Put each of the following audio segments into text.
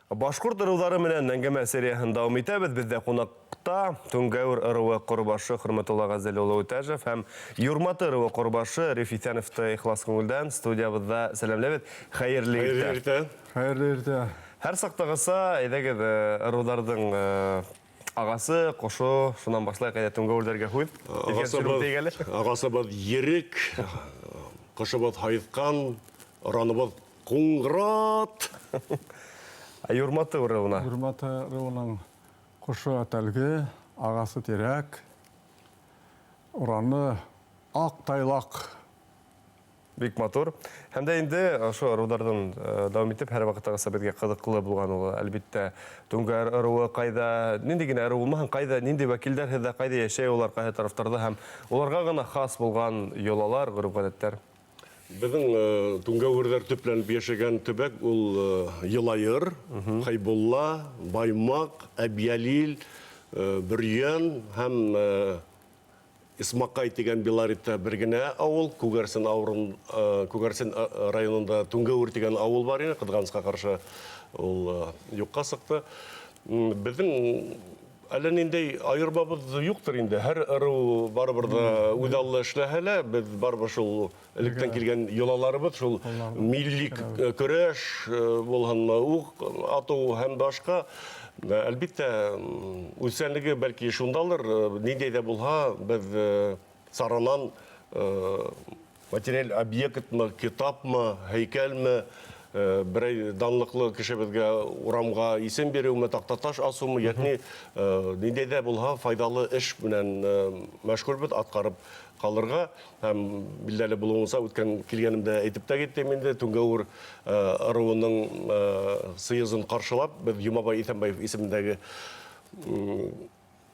Башкорт ырыулары менән әңгәмә серияһын дауам итәбез. Бездә кунакта Туңгәүр ырыуы корбашы Хөрмәтулла Газәли улы Үтәжев һәм Юрматы ырыуы корбашы Рифитәновты ихлас күңелдән студиябызда сәламләбез. Хәерле иртә. Хәерле иртә. Һәр сактагыса әйдәгез ырыуларның агасы, кошы, шуннан башлайык әйдә Туңгәүрдәргә һүз. Агасыбыз Ерек, кошыбыз Хайыткан, ораныбыз Куңгырат. Юрматы ырыуына. Юрматы ырыуының кошы Атәлге, агасы Терәк, ураны Ак Тайлак. Бик матур. Һәм дә инде ошо ырыулардан дәвам итеп һәр вакытта безгә кызыклы булган ул. Әлбәттә, Туңгәүр ырыуы кайда, нинди генә ырыу булмаһын, кайда, нинди вәкилләр һездә кайда яшәй, улар кайда тарафтарда һәм уларга гына хас булган йолалар, гореф-гадәттәр. Безнең Туңгәүрдәр төпләнеп яшәгән төбәк ул Йылайыр, Хайбулла, Баймак, Әбьялил, Бөрьян һәм Исмакай дигән Белоритта бер генә авыл, Күгәрсен районында Туңгәүр дигән авыл бар иде, Кызганска каршы ул юкка сыкты. Безнең әле ниндәй айырмабыз юктыр инде. Һәр ырыу барыбер да үз аллы эшләһәлә, без барыбер шул электән килгән йолаларыбыз, шул милли көрәш булганмы, ук ату һәм башка. Әлбәттә, үзсәнлеге бәлки шундалыр, ниндәй дә булһа, без саранан материаль объектмы, китапмы, һәйкәлме, берәй данлыклы кешебезгә урамга исем бирүме, тактаташ асумы, ягъни ниндәй дә булһа файдалы эш белән мәшгульбез, аткарып калырга. Һәм билдәле булуынса, үткән килгәнемдә әйтеп тә киттем инде, Туңгәүр ырыуының сыйызын каршылап, без Юмабай Исәнбаев исемендәге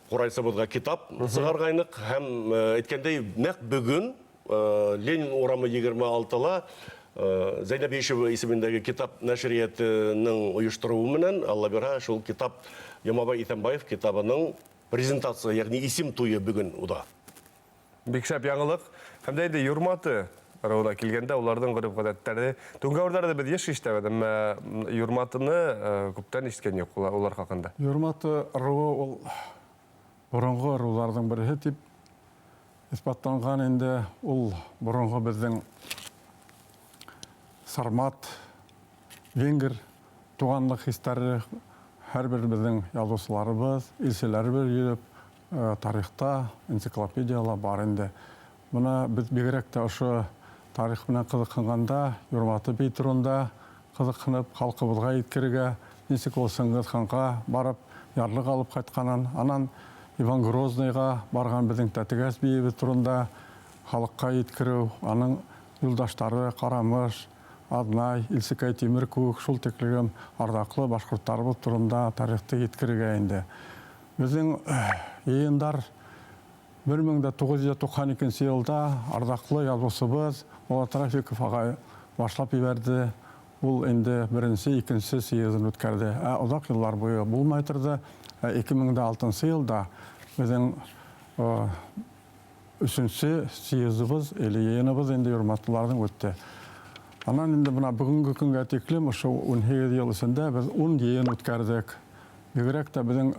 курайсыбызга китап сыгаргайнык һәм әйткәндәй, нәкъ бүген Ленин урамы 26-ла Зәйнәп Ишева исемендәге китап нәшриятының оештыруы менән, Алла бирһә, шул китап Юмабай Исәнбаев китабының презентация, ягъни исем туе бүген уда. Бик шәп яңылык. Һәм дә инде Юрматы ырыуына килгәндә уларның гореф-гадәттәре, Туңгәүрдәрдә без еш ишетәбез, әмма Юрматыны күптән ишеткән юк улар хакында. Юрматы ырыуы ул борынгы ырыуларның бере дип исбатланган инде. Ул борынгы безнең Сармат, Венгер туганлык хистәре һәрбер безнең язучыларыбыз, илчеләребез йөреп, тарихта, энциклопедиялар бар инде. Моны без бигрәк тә ошо тарих белән кызыкканда, Юрматы бей турында кызыкканып, халкыбызга иткергә, ничек ул Сыңгыз ханга барып, ярлык алып кайтканын, анан Иван Грозныйга барган безнең Тәтегәс биебез турында халыкка иткерү, аның юлдаштары Карамыш, Аднай, Илсекай Тимер күк, шул тиклегем ардаклы башкортларыбыз турында тарихты иткергә инде. Безнең йыендар 1992 елда ардаклы язучыбыз Болат Рафиков агай башлап ибәрде. Ул инде беренче, икенче съездын үткәрде. Озак еллар буе булмай торды. 2006 елда безнең өченче съездыбыз, йыеныбыз инде Юрматыларның үтте. Анан инде буна бүгенге көнгә тиклем ошо 17 ел эчендә без 10 йыен үткәрдек. Бигрәк тә безнең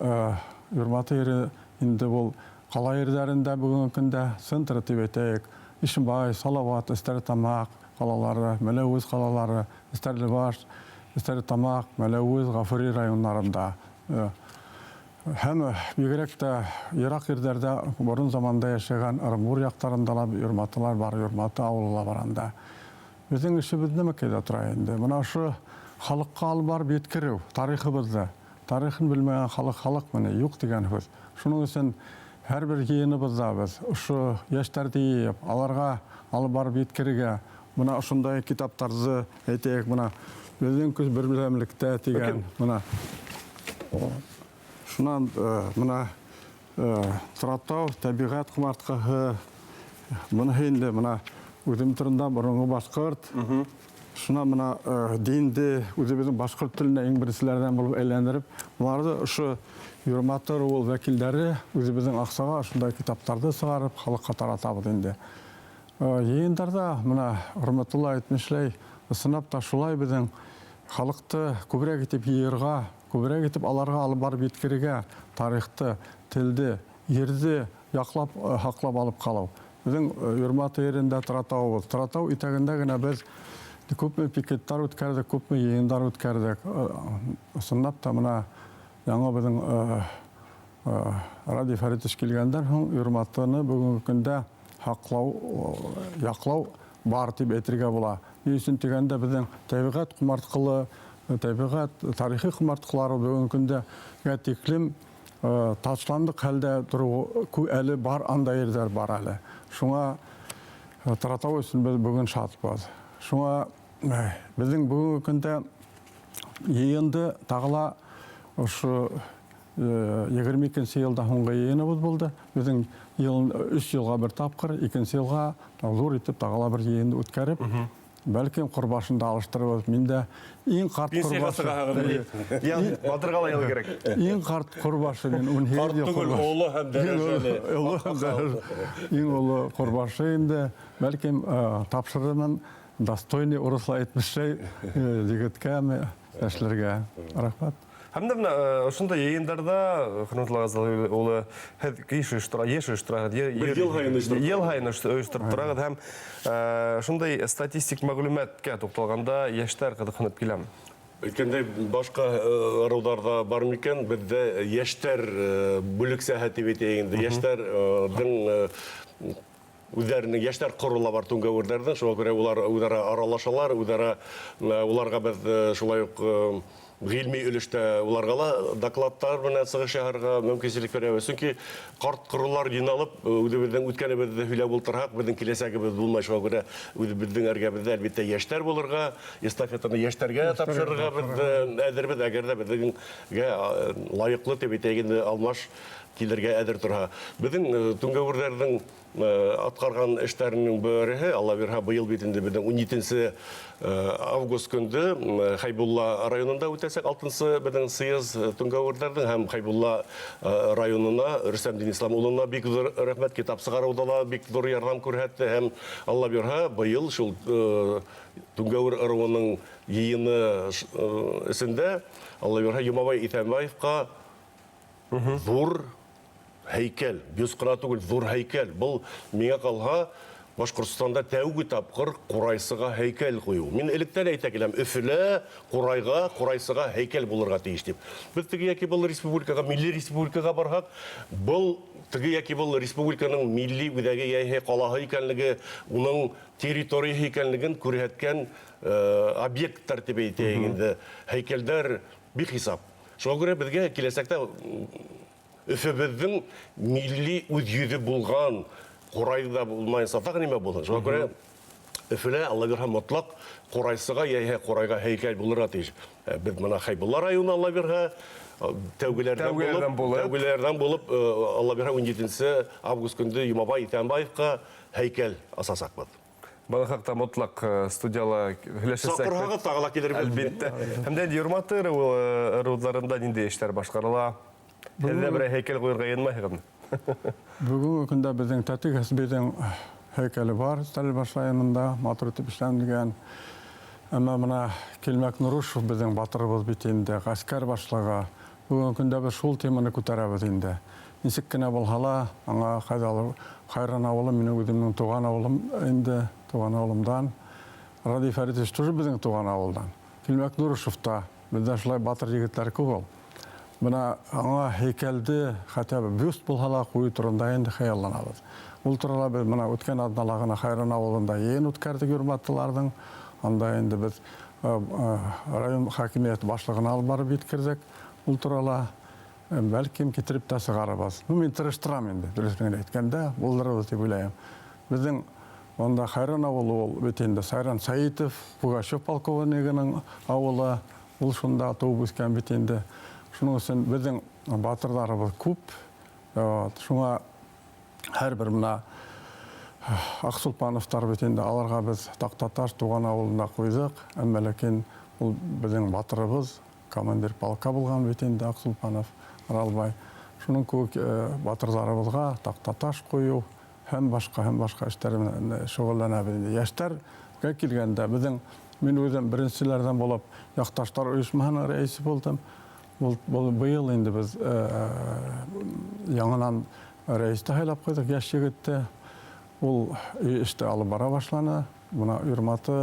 Юрматы ере инде бул кала ерләрендә бүгенге көндә центр дип әйтәйек. Ишембай, Салават, Стәрлетамак калалары, Мәләвез калалары, Стәрлебаш, Стәрлетамак, Мәләвез, Гафури районнарында. Һәм бигрәк тә ерак ерләрдә борын заманда яшәгән Ырымбур яктарында Юрматылар бар, Юрматы авылы бар анда. Безнең эшебез нәмә кайда тора инде? Менә ошо халыкка алып барып yetkерү, тарихыбызды. Тарихын белмәгән халык менә юк дигән һүз. Шуның өчен һәрбер йыеныбызда без ошо яшьләрне йыеп, аларга алып барып yetkергә, менә ошондай китаптарны әйтәйек, менә безнең күз бербилемлектә дигән, менә шуннан менә Тратау табигать кумарткаһы, менә инде менә үзем турында борынгы башкорт. Шуна менә динде үзебезнең башкорт теленә иң беренчеләрдән булып әйләндереп, буларды ошо Юрматы ул вәкилләре үзебезнең аксага шундай китапларны сыгарып халыкка таратабыз инде. Йыеннарда менә Хөрмәтулла әйтмешләй, сынап та шулай безнең халықты көбірек етіп иырға, көбірек етіп аларға алып барып еткеріге, тарихты, тілді, ерді яқлап, хақлап алып қалау. Біздің үрматы ерінде Таратау болды. Таратау итәгінде генә біз көпме пикеттар өткәрдік, көпме йыйындар өткәрдік. Сыннап та мына яңа біздің Ради Фаритович келгендер үрматыны бүгінгі күнде хақлау, яқлау бар деп әйтергә була. Ни өчен дигәндә безнең табигать кумартқылы, табигать тарихи кумартқылары бүгенге көндә гәтиклем ташландык хәлдә тору әле бар андай ерләр бар әле. Шуңа Таратау өчен без бүген шатбыз. Шуңа безнең бүгенге көндә йыйынды тагыла ошо 22-нче елда һуңгы йыйыныбыз булды. Безнең ел 3 елга бер тапкыр, 2нче елга зур итеп тагыла бер йыйынды үткәреп, бәлкем Курбашында алыштырабыз. Миндә иң карт Курбашы. Батыр кала ел керек. Иң карт Курбашы мен 17 ел Курбашы. Улы һәм дәрәҗәле. Иң улы Курбашы инде бәлкем тапшырырмын достойный урыслы әйтмешчә егеткә, яшьләргә. Рәхмәт. Һәм дә менә ошонда йыйындарда Хөрмәтле Газал улы һез киш оештыра, ел һайын оештырып торагыз һәм шундай статистик мәгълүматкә тукталганда яшьтәр кызыксынып киләм. Әйткәндәй, башка ыруларда бар микән? Бездә яшьтәр бүлек сәхәте бит инде. Яшьтәрнең үзләренең яшьтәр корыла бар Түнге Үрдәрдән, шуңа күрә улар үзара аралашалар, уларга без шулай ук гыйльми өлештә уларга ла докладтар белән чыгыш яһарга мөмкинлек бирәбез. Чөнки карт корылар юналып, үзебезнең үткәнебезне һөйләп ултырһак, безнең киләсәгебез булмай, шуңа күрә үзебезнең эргәбездә әлбәттә яшьтәр булырга, эстафетаны яшьтәргә тапшырырга без әзербез, әгәр дә безгә лаеклы дип әйтәгәндә алмаш килергә әзер торга. Безнең Түнге Үрдәрнең аткарган эшләренең бере, Алла бирһә, быел бит инде безнең 17 август көнде Хайбулла районында үтәсәк, 6-нчы безнең съезд Түнге Үрдәрнең һәм Хайбулла районына Рөстәм Денислам улына бик зур рәхмәт, китап сыгаруда ла бик зур ярдәм күрсәтте һәм Алла бирһә, быел шул Түнге Үр ыруының йыйыны эсендә Алла бирһә, Юмабай Итәмбаевка зур һәйкәл, бюст кына түгел, зур һәйкәл. Бұл миңа калһа Башкортстанда тәүге тапкыр Курайсыга һәйкәл кую. Мин электән әйтә киләм, Өфөлә Курайга, Курайсыга һәйкәл булырга тиеш дип. Без теге яки был республикага, милли республикага барһак, был теге яки был республиканың милли үзәге яһә калаһы икәнлеге, уның территория икәнлеген күрсәткән объекттар дип әйтәйек инде. Һәйкәлдәр бихисап. Шуңа күрә безгә киләсәктә Өфебезнең милли үз йөзе булган Курайда булмайса тагы нимә булыр? Шуңа күрә Өфөлә Алла бирһә мотлак Курайсыга яһә Курайга һәйкәл булырга тиеш. Без моны Хайбулла районы Алла бирһә тәүгеләрдән булып Алла бирһә 17 август көнде Юмабай Итәмбаевка һәйкәл асасакбыз. Бал хакта мотлак студияла һөйләшәсәк. Сакырга тагыла килер Әлбәттә. Һәм дә Юрматы ыруларында нинди эшләр башкарыла? Әллә бер һәйкәл куярга янмайһығым? Бүгінгі күндә безнең Тәтик Хәсбидің һәйкәле бар, Стәлбаш районында матур итеп эшләнгән. Әмма мына Килмәк Нурушев безнең батырыбыз бит инде, гаскәр башлыгы. Бүгенге көндә без шул теманы күтәрәбез инде. Ничек кенә булһа, аңа Хайран авылы минем үземнең туган авылым инде, туган авылымдан. Ради Фаритович тоже безнең туган авылдан. Килмәк Нурушев та бездә шулай батыр егетләр күп ул. Бына аңа һәйкәлде хәтта бюст булһа кую турында инде хыялланабыз. Ул турыда без мына үткән атналагына Хайран авылында йыйын үткәрдек Юрматтыларның. Анда инде без район хакимияте башлыгына алып барып җиткердек. Ул турыда бәлкем китереп тә сыгарабыз. Мин тырыштырам инде, дөресен әйткәндә, булдырабыз дип уйлыйм. Безнең анда Хайран авылы ул бит инде Сайран Саитов, Пугачев полковнигының авылы, ул шунда туып үскән бит инде. Шуның өчен безнең батырларыбыз күп. Шуңа һәрбер мына Аксулпановтар бит инде аларга без Тактаташ туган авылына куйдык. Әмма ләкин ул безнең батырыбыз, командир полка булган бит инде Аксулпанов Аралбай. Шуның күк батырларыбызга Тактаташ кую һәм башка эшләр белән шөгыльләнәбез. Яшьтәргә килгәндә безнең Мен өзім біріншілерден болып, яқташтар ұйышмағының рейсі болдым. Бұл бұйыл енді біз яңынан рейсті хайлап қойдық, яш жігітті. Ол ішті алып бара башланы. Бұна үрматы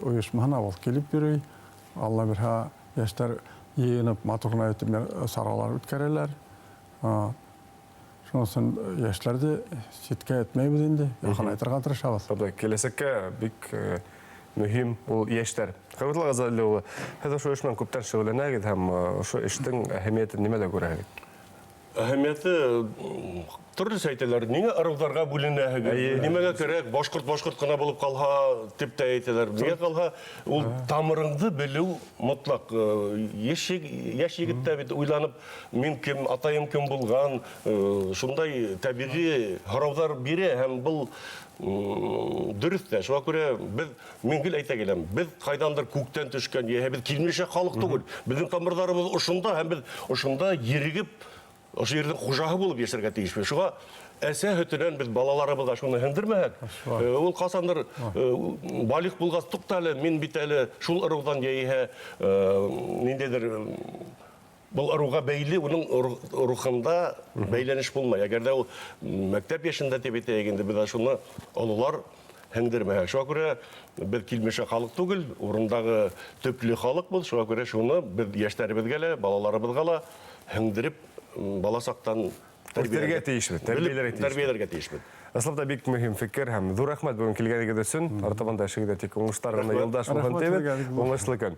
ұйышмағына ол келіп берей. Алла бірha яштар еніп, матурына өтіп саралар өткерелер. Шонсын яшьләрде сеткә etмәйбез инде. Якын айтырга тырышабыз. Келесекке бик мөһим ул яшьтәр. Хөрмәтле Газали улы, һез ошо эш менән күптән шөгыльләнәгез һәм ошо эштең әһәмиятен нимәдә күрәһегез? Әһәмияте төрле әйтәләр. Нигә ырыуларга бүленәһегез? Нимәгә кирәк? Башкорт кына булып калһа, дип тә әйтәләр. Нигә калһа, ул тамырыңды белү мотлак. Яшь егеттә бит уйланып, мин кем, атайым кем булган, шундай табигый һораулар бирә һәм бул дөрес тә. Шуңа күрә мин гел әйтә келәм. Без кайдандыр күктән төшкән, без килмешә халык түгел. Безнең тамырларыбыз ошында һәм без ошында йөригеп, ошо yerдің құжағы болып яшәргә тиешбез. Шуңа әсә һөтенән без балаларыбызга шуны һеңдермәһәк, ул касандыр балык булгас туктале, мин бит әле шул ырыудан яисә ниндәйдер бұл ырыуга бәйле, уның рухында бәйләнеш булмай. Әгәр дә ул мәктәп яшендә дип әйтәйек инде, без шуны олылар һеңдермәһәк. Шуңа күрә без килмешә халык түгел, урындагы төпле халык бул. Шуңа күрә шуны без яшьләребезгә лә, балаларыбызга ла һеңдереп баласактан тәрбияләргә тиешбез. Аслында бик мөһим фикер һәм зур рәхмәт бүген килгәнегез өчен. Артабанда эшегездә тик уңышлар гына юлдаш булган тибез. Уңышлы көн.